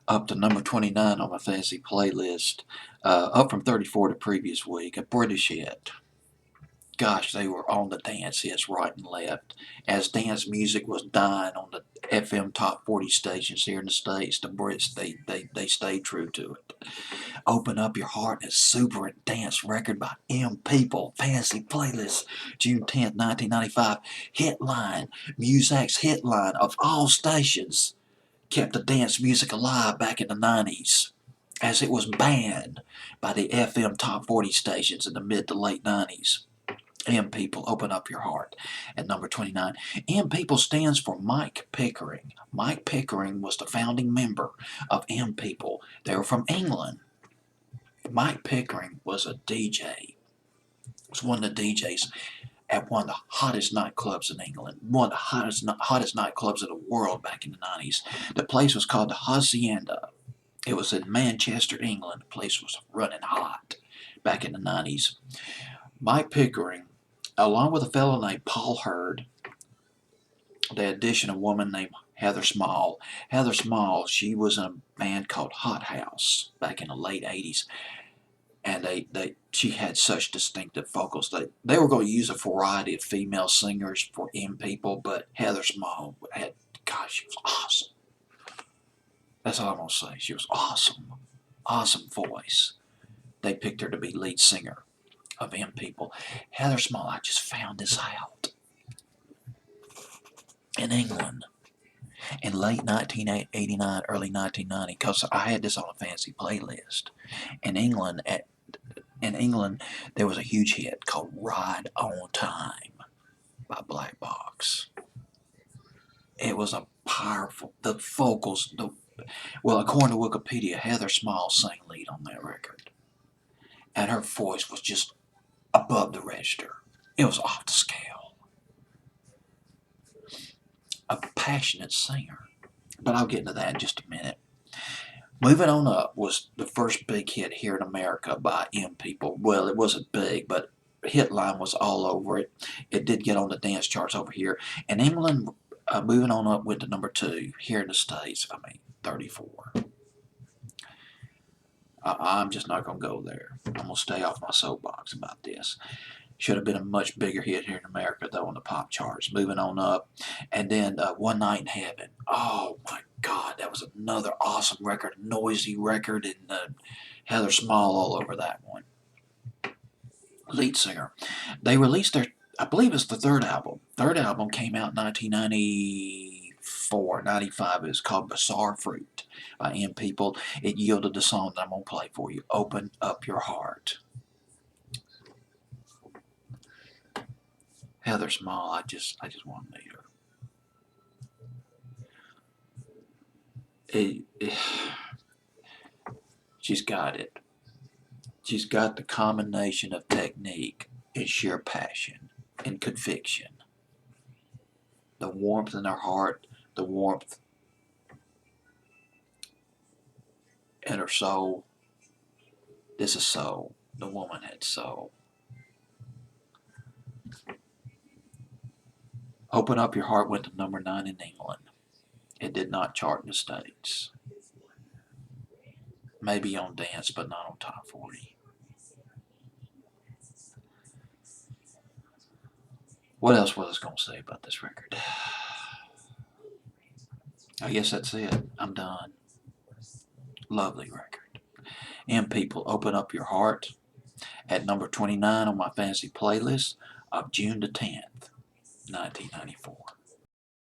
up to number 29 on my fancy playlist, up from 34 the previous week. A British hit. Gosh, they were on the dance hits right and left. As dance music was dying on the FM top 40 stations here in the States, the Brits, they stayed true to it. Open Up Your Heart is super dance record by M People. Fancy playlist, June 10th, 1995. Hitline, Muzak's hitline of all stations, kept the dance music alive back in the 90s, as it was banned by the FM top 40 stations in the mid to late 90s. M People, Open Up Your Heart at number 29. M People stands for Mike Pickering. Mike Pickering was the founding member of M People. They were from England. Mike Pickering was a DJ. Was one of the DJs at one of the hottest nightclubs in England, one of the hottest nightclubs in the world back in the 90s. The place was called the Hacienda. It was in Manchester, England. The place was running hot back in the 90s. Mike Pickering, along with a fellow named Paul Hurd, they auditioned a woman named Heather Small. Heather Small, she was in a band called Hot House back in the late 80s. And she had such distinctive vocals that they were going to use a variety of female singers for M People, but Heather Small had, gosh, she was awesome. That's all I'm going to say. She was awesome. Awesome voice. They picked her to be lead singer of M People. Heather Small, I just found this out. In England, in late 1989, early 1990, because I had this on a fancy playlist. In England, there was a huge hit called Ride On Time by Black Box. It was a powerful, the vocals, well, according to Wikipedia, Heather Small sang lead on that record. And her voice was just above the register. It was off the scale. A passionate singer. But I'll get into that in just a minute. Moving On Up was the first big hit here in America by M People. Well, it wasn't big, but Hitline was all over it. It did get on the dance charts over here. In England, Moving On Up went to number 2. Here in the States, 34. I'm just not going to go there. I'm going to stay off my soapbox about this. Should have been a much bigger hit here in America, though, on the pop charts. Moving On Up. And then One Night in Heaven. Oh, my God. That was another awesome record. Noisy record. And Heather Small all over that one. Lead singer. They released their, I believe it's the third album. Third album came out in 1994, 95. It was called Bizarre Fruit by M People. It yielded the song that I'm going to play for you. Open Up Your Heart. Heather Small, I just want to meet her. She's got it. She's got the combination of technique and sheer passion and conviction. The warmth in her heart, the warmth in her soul. This is soul. The woman had soul. Open Up Your Heart went to number 9 in England. It did not chart in the States. Maybe on dance, but not on top 40. What else was I going to say about this record? I guess that's it. I'm done. Lovely record. M People, Open Up Your Heart at number 29 on my fancy playlist of June the 10th, 1994.